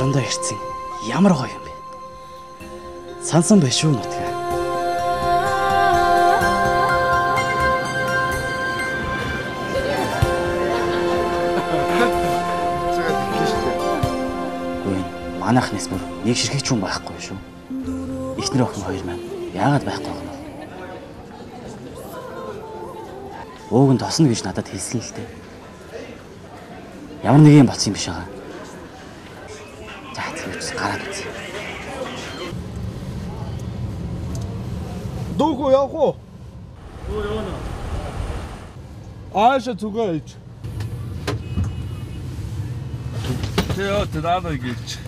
Орондоо ирсэн. Ямар гоё юм бэ? Сансан байх шүү нутгаа. Манайх нэс бүр нэг ширхэг ч юм байхгүй шүү. Эхнэр охин хоёр маань яагаад байхгүй юм бэ? Өөг нь тосно гэж надад хэлсэн л дээ. Ямар нэг юм болсон юм биш байгаа. Гараад үз. Дүүх уу явах уу? Явна. Аашаа зүгээ ич. Тэодаа гэж.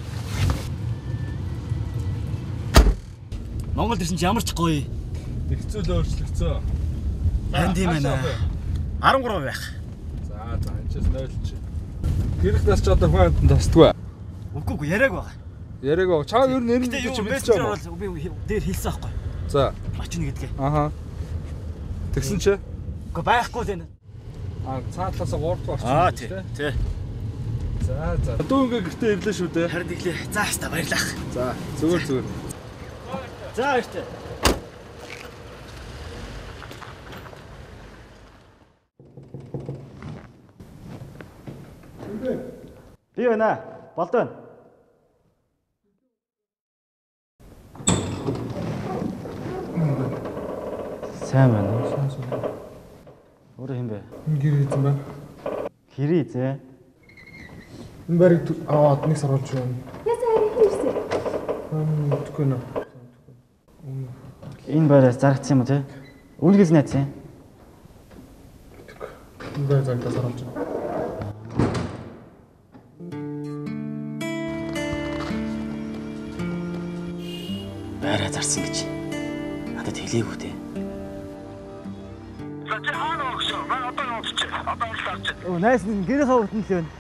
Монгол ирсэн чи ямар ч гоё. Хэцүү л өөрчлөгцөө. Харин тийм ээ. 13 байх. За анчаас 0 чи. Гэрх нас ч одоо хүн тасдгүй. Үгүй яриаг байгаа. Яриаг оо чаа ер нь нэр нь чи мэдчихэж байгаа. Би дээр хэлсэн байхгүй. За. Очно гэдгээ. Аха. Тэгсэн чи? Үгүй байхгүй л энэ. Цаатлаасаа 3 дахь орчих. Тий. За. Дүү ингээ гэртээ ирлээ шүү дээ. Харин ирлээ. За хаста баярлах. За зүгээр. За баяртай. Би байна. Болдоо. Сайн байна уу? Өөрөө хэм бэ? Гэр хийсэн байна. Хэрий зэ. Энэ барыг аваад нэг сар болж байна. Ясаа ирсэн. Үгүй нэ. Энэ байраас зарагдсан юм уу те? Үүнээс найцсан. Энэ байр зарагдсан болж байна. Байраа зарсан гэж надад хэлээгүй дээ. Найс гэрээ хавтан л байна.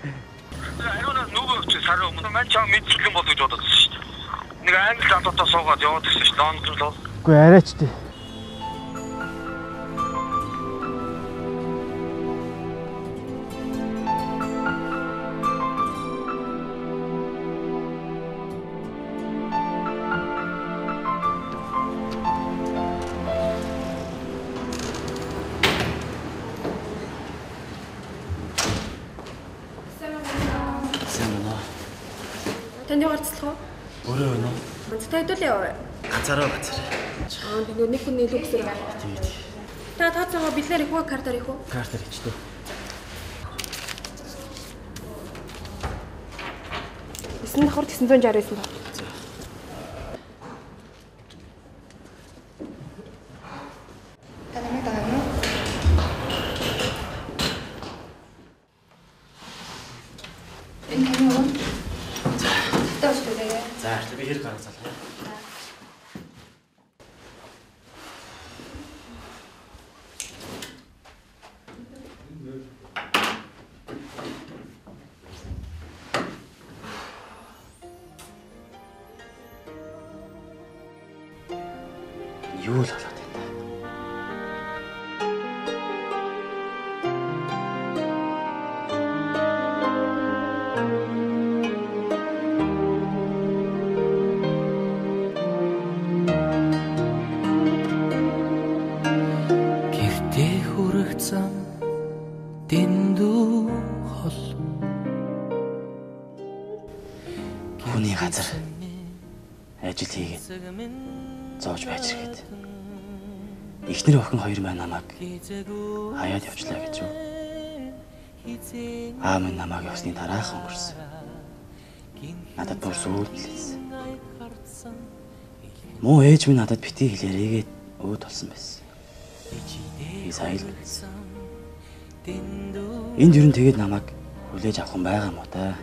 Ариунаас нөгөө өчиг сарын өмнө маань чам мэдчихлэн бол гэж бодож байсан шүү дээ. Нэг англи хамтдаа суугаад яваад гэсэн шүү дээ. Лондон руу. Үгүй арайч дээ. Таны гарцлах уу? Өөрөө байна уу? Ганцтай хэдүүлээ яваа. Ганцаараа газар. Тэгээ нэг хүн нэг үсэр байна. Тий. Та цагаа бидлэр их үү, картаар их үү? Картаар хийчтэй. Эсэнд давхар 969 ба. Танамай даа юу? Энэ тань юу? За, би хэрэг гаргаж залгаа. Юу л болоод байна. Дэндүү хол Хүний газар ажил хийгээд зоож байж ирэхэд эхнэр охин хоёр маань намайг хаяад явчлаа гэж юу? Аав минь намайг явсны дараахан өнгөрсөн. Надад бүр сүйтлээс. Муу ээж минь надад битгий хэлээрээгээд өөд болсон байсан. Би сая л мэдсэн. Энд юу н тэгээд намайг хүлээж авах юм байгаа мó та.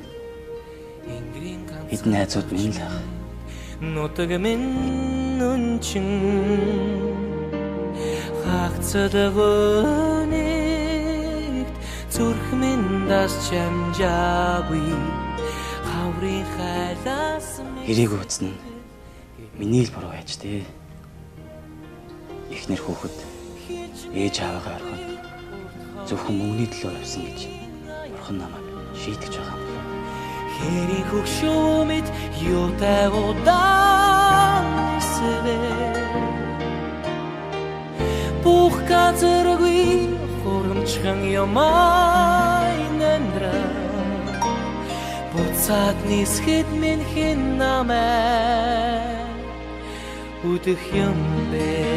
Хэдэн найзууд минь л ах. нутаг минь үнчин хагцадагонэгт зүрх минь дас чамжаагүй хаврын хайлаас Хэрийг үзнэ. Миний л буруу байж тээ. Эхнэр хүүхэд ээж аавыгаа орхино. Зөвхөн мөнгөний төлөө явсан гэж бурхан намайг шийдэж байгаа юм. Хэрийн хөгшөөмэд юутай удаан эсвэ бүх газаргүй хурамчхан ямай нэмрэ буцаад нисгэд минь хэн намайг үдэх юм бэ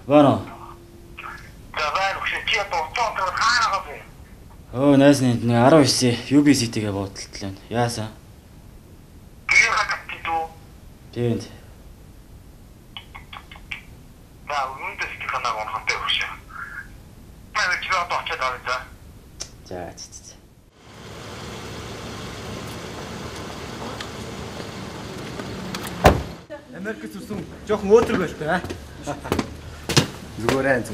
Вано. Давай, чи тооцоо хаагаа бэ? Найз нэг 19 UBC-тэйгээ буудалтлаа. Яасан? Гэр хатдуу. Тэнд. Үндэс тиханаа онхонтой өгш. Манай чи одоо очоод авъя. За. Америкт үсэн жоохон өөдрөг байлтай аа. Зүгээр.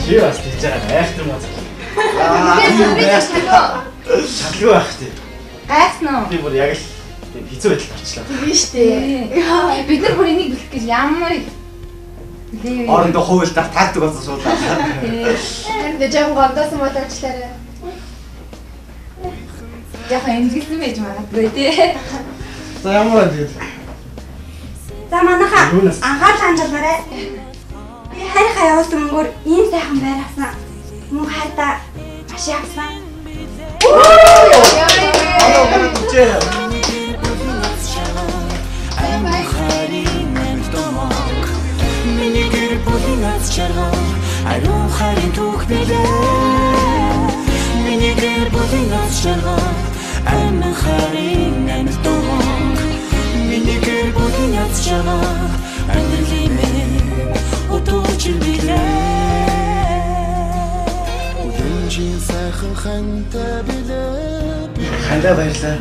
Чи бас тийж байгаа айхтар мод. Шатлгүй байх тий. Гайхсан уу? Би бүр яг л хэцүү байдалд орчлоо. Тийм шүү дээ. Бид нар бүр энийг бэлэх гэж ямар Орондоо хуйлдаар тактик болсон шууд. энэ дэжэн гомдосон болоочлаарай. Яг эмзэглсэн байж магадгүй тий. За ямар вэ? За манайха анхаарал хандуулаарай. Би хайрхаа явуулсан мөнгөөр ийм сайхан байр авсан. Мөн хайртаа маш явсан. Миний гэр бүлийн аз жаргал ариун харин түүх билээ. Миний гэр бүлийн аз жаргал ариун харин амьд дууг. Миний гэр бүлийн аз жаргал амьдралын утууч билээ. Үдэнжин сайхан ханта билээ. Хандаа баярлаа.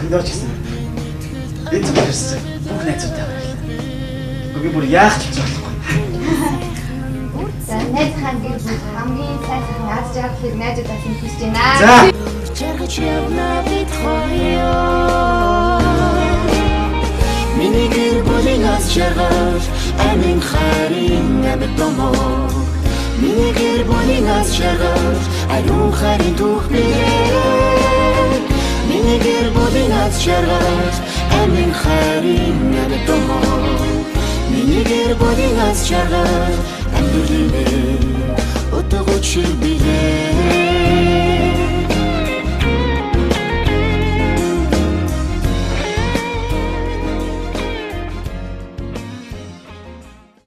Өндөөч гэсэн. Энд баярлсан. Бүх найзуудаа баярлаа. Би бүр яах ч болохгүй. За найз хаан гэр бүл хамгийн сайхан аз жаргалыг найзуудаас нь хүсэж байна. За. Жаргаж явна бид хоёроо. Миний гэр бүлийн аз жаргал амин харин амьд дууг. Миний гэр бүлийн аз жаргал ариун харин түүх билээ. Миний гэр бүлийн аз жаргал амин харин амьд дууг. Миний гэр бүлийн аз жаргал амьдралын утгууч билээ.